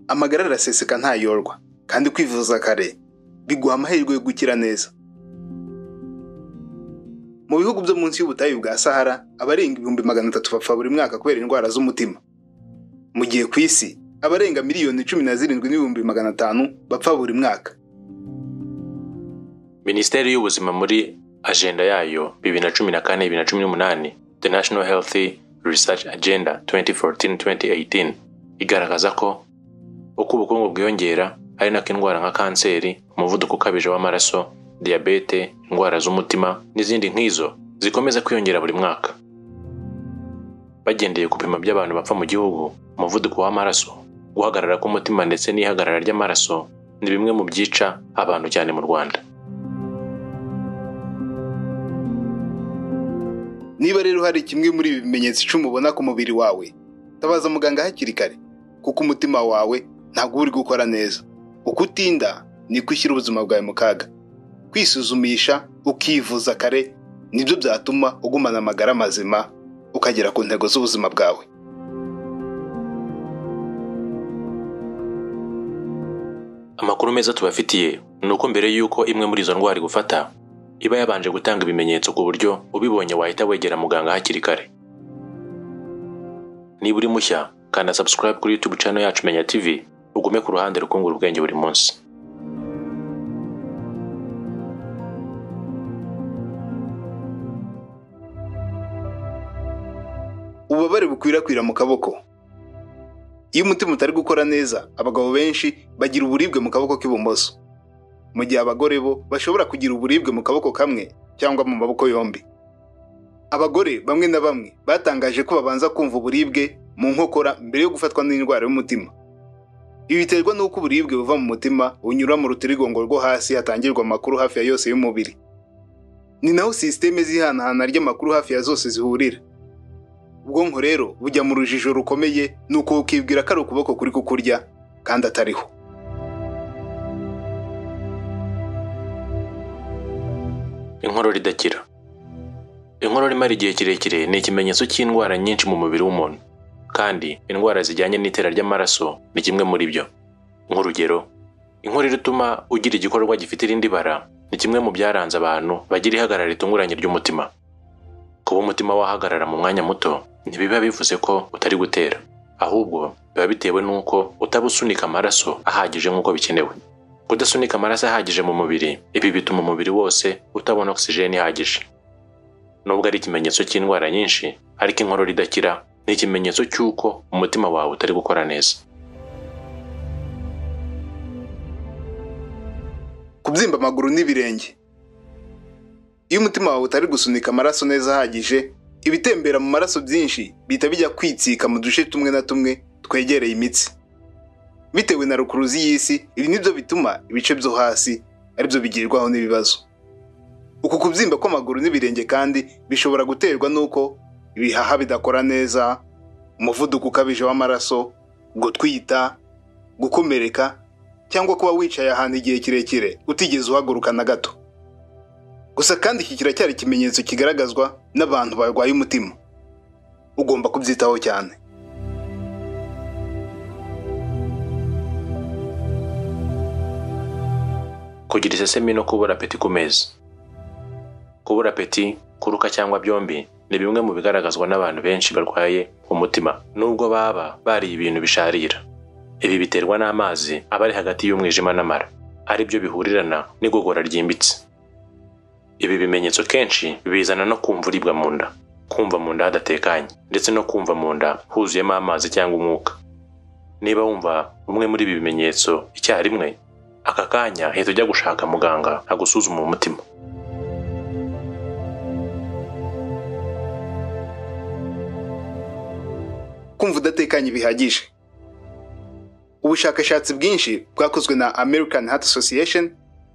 amagara araseseka ntayorwa, kandi kwivuza kare biguha amahirwe yo gukira neza. Mu bihugu byo munsi y'ubutayu bwa Sahara, abarenga 300,000 bapfa buri mwaka kubera indwara z'umutima. Mu gihe ku isi abarenga miliyoni 17,500 bapfa buri mwaka. Minisiteri y'ubuzima muri agenda yayo 2014-2018, The National Healthy Research Agenda 2014-2018, igaragaza ko uko ubukungu bwiyongera ari nako indwara nka kanseri, umuvuduko ukabije w'amaraso, diabete, indwara z'umutima n'izindi nk'izo zikomeza kwiyongera buri mwaka. Bagendeye ku bipimo by'abantu bapfa mu gihugu, umuvuduko w'amaraso, guhagarara k'umutima ndetse n'ihagarara ry'amaraso ni bimwe mu byica abantu cyane mu Rwanda. Niba rero hari kimwe muri ibi bimenyetso icumi ubona ku mubiri wawe, tabaza muganga hakiri kare, kuko umutima wawe ntabwo uri gukora neza. Uko utinda ni ushyira ubuzima bwawe mu kaga. Kwisuzumisha ukivuza kare nibyo byatuma ugumana amagara mazima, ukagera ku ntego z'ubuzima bwawe. Amakuru meza tubafitiye ni uko mbere y'uko imwe muri izo ndwara igufata, iba yabanje gutanga ibimenyetso ku buryo ubibonye wahita wegera muganga hakiri kare. Niba uri mushya, kanda subscribe kuri YouTube channel yacu Menya TV, ugume ku ruhande rukungura ubwenge buri munsi. Ububabare bukwirakwira mu kaboko. Iyo umutima utari gukora neza, abagabo benshi bagira uburibwe mu kaboko k'ibumoso, mu gihe abagore bo bashobora kugira uburibwe mu kaboko kamwe cyangwa mu maboko yombi. Abagore bamwe na bamwe batangaje ko babanza kumva uburibwe mu nkokora mbere yo gufatwa n'indwara y'umutima. Ibi biterwa n'uko uburibwe buva mu mutima bunyura mu rutirigongo rwo hasi hatangirwa amakuru hafi ya yose y'umubiri. Ni naho systeme zihanahana ry'amakuru hafi ya zose zihurira. Ubwonko rero bujya mu rujijo rukomeye, nuko ukibwira ko ari ukuboko kuri kukurya kandi atariho. Inkorora idakira. Inkorora imara igihe kirekire ni ikimenyetso cy'indwara nyinshi mu mubiri w'umuntu, kandi indwara zijyanye n'itera ry'amaraso ni kimwe muri byo. Nk'urugero, inkorora ituma ugira igikorwa gifite irindi bara ni kimwe mu byaranze abantu bagira ihagarara ritunguranye ry'umutima. Kuba umutima wahagarara mu mwanya muto ntibiba bivuze ko utari gutera, ahubwo biba bitewe n'uko utabusunika amaraso ahagije nk'uko bikenewe. Kudasunika amaraso ahagije mu mubiri, ibi bituma umubiri wose utabona oxygen ihagije. Nubwo ari ikimenyetso cy'indwara nyinshi, ariko inkorora idakira ni ikimenyetso cy'uko umutima wawe utari gukora neza. Kubyimba amaguru n'ibirenge. Iyo umutima wawe utari gusunika amaraso neza ahagije, ibitembera mu maraso byinshi bihita bijya kwitsika mu duce tumwe na tumwe twegereye imitsi. Bitewe na rukuruzi y'isi, ibi nibyo bituma ibice byo hasi aribyo bigirirwaho n'ibibazo. Uku kubyimba kw'amaguru n'ibirenge kandi bishobora guterwa n'uko ibihaha bidakora neza, umuvuduko ukabije w'amaraso, gutwita, gukomereka, cyangwa kuba wicaye ahantu igihe kirekire utigeze uhaguruka na gato. Gusa kandi iki kiracyari ikimenyetso kigaragazwa n'abantu barwaye umutima. Ugomba kubyitaho cyane. Kugira isesemi no kubura apeti ku meza. Kubura apeti, kuruka cyangwa byombi ni bimwe mu bigaragazwa n'abantu benshi barwaye umutima, nubwo baba bariye ibintu bisharira. Ibi biterwa n'amazi aba ari hagati y'umwijima n'amara, ari byo bihurirana n'igogora ryimbitse. Ibi bimenyetso kenshi bizana no kumva uribwa mu nda, kumva mu nda hadatekanye, ndetse no kumva mu nda huzuyemo amazi cyangwa umwuka. Niba wumva umwe muri ibi bimenyetso icyarimwe, aka kanya hita ujya gushaka muganga agusuzuma umutima. Kumva udatekanye bihagije. Ubushakashatsi bwinshi bwakozwe na American Heart Association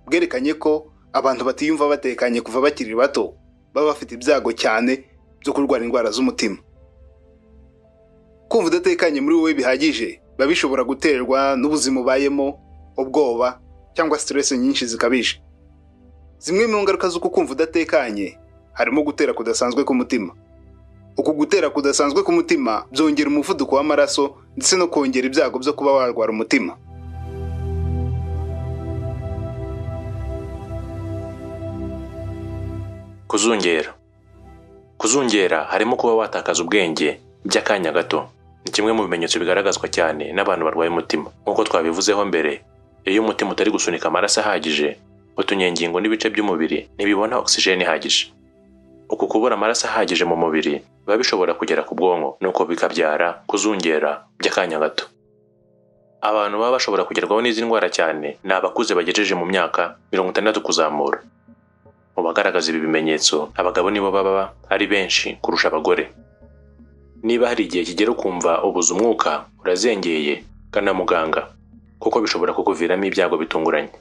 bwerekanye ko abantu batiyumva batekanye kuva bakiri bato baba bafite ibyago cyane byo kurwara indwara z'umutima. Kumva udatekanye muri wowe bihagije biba bishobora guterwa n'ubuzima ubayemo, ubwoba cyangwa stress nyinshi zikabije. Zimwe mu ngaruka z'uko kumva udatekanye harimo gutera kudasanzwe k'umutima. Uku gutera kudasanzwe k'umutima byongera umuvuduko w'amaraso ndetse no kongera ibyago byo kuba warwara umutima. Kuzungera harimo kuba watakaza ubwenge by'akanya gato. Ni kimwe mu bimenyetso bigaragazwa cyane n'abantu barwaye umutima. Nk'uko twabivuzeho mbere, iyo umutima utari gusunika amaraso ahagije, utunyengingo n'ibice by'umubiri ntibibona oxygen ihagije. Uku kubura amaraso ahagije mu mubiri biba bishobora kugera ku bwonko, nuko bikabyara kuzungera by'akanya gato. Abantu baba bashobora kugerwaho n'izi ndwara cyane ni abakuze bagejeje mu myaka 60 kuzamura. Mu bagaragaza ibi bimenyetso, abagabo nibo baba ari benshi kurusha abagore. Niba hari igihe kigera ukumva ubuze umwuka, urazengeye, gana muganga kuko bishobora kukuviramo ibyago bitunguranye.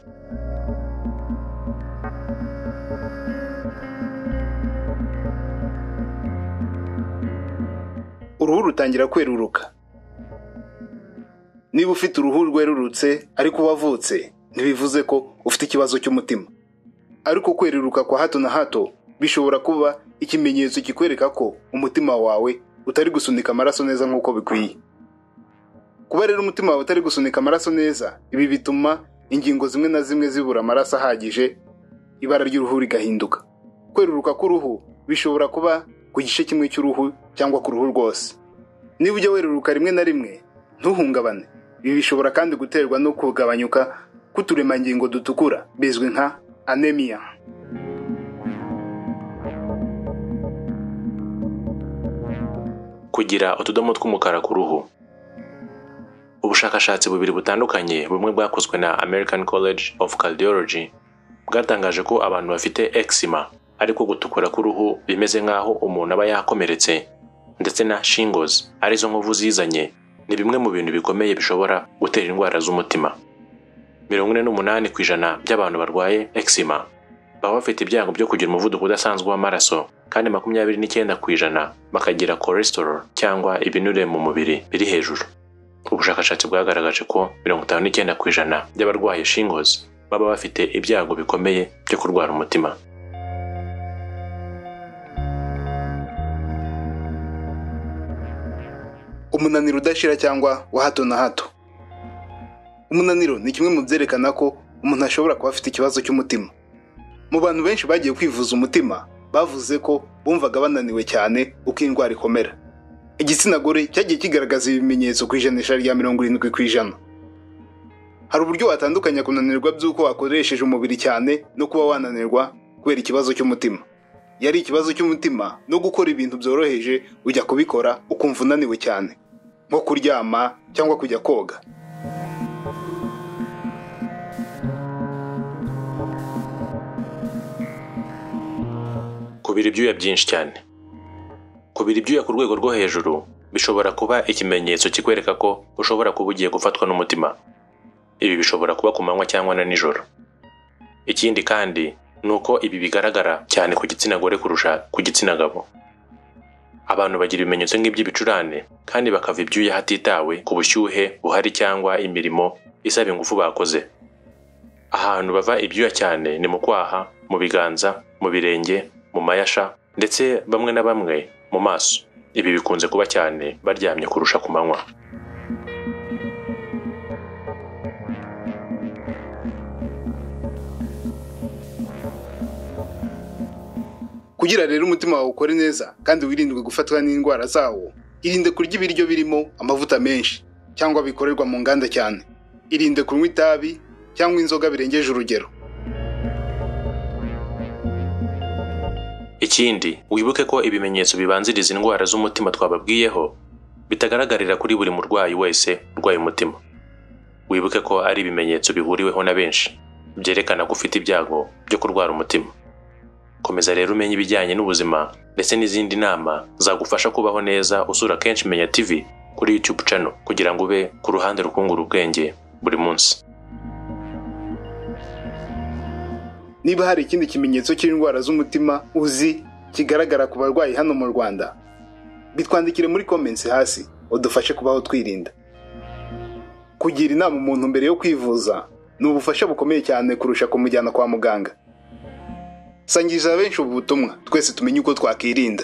Uruhu rutangira kweruruka. Niba ufite uruhu rwerurutse ariko wavutse, ntibivuze ko ufite ikibazo cy'umutima. Ariko kweruruka kwa hato na hato bishobora kuba ikimenyetso kikwereka ko umutima wawe utari gusunika amaraso neza nk'uko bikwiye. Kuba rero umutima wawe utari gusunika amaraso neza, ibi bituma ingingo zimwe na zimwe zibura amaraso ahagije, ibara ry'uruhu rigahinduka. Kweruruka k'uruhu bishobora kuba ku gice kimwe cy'uruhu cyangwa ku ruhu rwose. Niba ujya weruruka rimwe na rimwe, ntuhungabane. Ibi bishobora kandi guterwa no kugabanyuka k'uturemangingo dutukura bizwi nka anemia. Kugira utudomo tw'umukara ku ruhu. Ubushakashatsi bubiri butandukanye, bumwe bwakozwe na American College of Cardiology, bwatangaje ko abantu bafite eczema, ariko gutukura k'uruhu bimeze nk'aho umuntu aba yakomeretse, ndetse na shingles arizo nkovu zizanye, ni bimwe mu bintu bikomeye bishobora gutera indwara z'umutima. 48% by'abantu barwaye eczema baba bafite ibyago byo kugira umuvuduko udasanzwe w'amaraso, kandi 29% bakagira cholesterol cyangwa ibinure mu mubiri biri hejuru. Ubushakashatsi bwagaragaje ko 59% by'abarwaye shingles baba bafite ibyago bikomeye byo kurwara umutima. Umunaniro udashira cyangwa wa hato na hato. Umunaniro ni kimwe mu byerekana ko umuntu ashobora kuba afite ikibazo cy'umutima. Mu bantu benshi bagiye kwivuza umutima, bavuze ko bumvaga bananiwe cyane uko indwara ikomera. Igitsina gore cyagiye kigaragaza ibimenyetso ku ijanisha rya 70%. Hari uburyo watandukanya kunanirwa by'uko wakoresheje umubiri cyane no kuba wananirwa kubera ikibazo cy'umutima. Yari ikibazo cy'umutima no gukora ibintu byoroheje ujya kubikora ukumva unaniwe cyane, nko kuryama cyangwa kujya koga. Kubira ibyuya byinshi cyane. Kubira ibyuya ku rwego rwo hejuru bishobora kuba ikimenyetso kikwereka ko ushobora kuba ugiye gufatwa n'umutima. Ibi bishobora kuba ku manywa cyangwa na nijoro. Ikindi kandi nuko ibi bigaragara cyane ku gitsina gore kurusha ku gitsina gabo. Abantu bagira ibimenyetso nk'iby'ibicurane kandi bakava ibyuya hatitawe ku bushyuhe buhari cyangwa imirimo isaba ingufu bakoze. Ahantu bava ibyuya cyane ni mu kwaha, mu biganza, mu birenge, mu mayasha, ndetse bamwe na bamwe mu maso. Ibi bikunze kuba cyane baryamye kurusha ku manywa. Kugira rero umutima wawe ukore neza kandi wirindwe gufatwa n'indwara zawo, irinde kurya ibiryo birimo amavuta menshi cyangwa bikorerwa mu nganda cyane. Irinde kunywa itabi cyangwa inzoga birengeje urugero. Ikindi, wibuke ko ibimenyetso bibanziriza indwara z'umutima twababwiyeho bitagaragarira kuri buri murwayi wese urwaye umutima. Wibuke ko ari ibimenyetso bihuriweho na benshi byerekana ko ufite ibyago byo kurwara umutima. Komeza rero umenye ibijyanye n'ubuzima ndetse n'izindi nama zagufasha kubaho neza usura kenshi Menya TV kuri YouTube channel kugira ngo ube ku ruhande rukungura ubwenge buri munsi. Niba hari ikindi kimenyetso cy'indwara z'umutima uzi kigaragara ku barwayi hano mu Rwanda, bitwandikire muri comments hasi udufashe kubaho twirinda. Kugira inama umuntu mbere yo kwivuza ni ubufasha bukomeye cyane kurusha kumujyana kwa muganga. Sangiza benshi ubu butumwa twese tumenye uko twakirinda.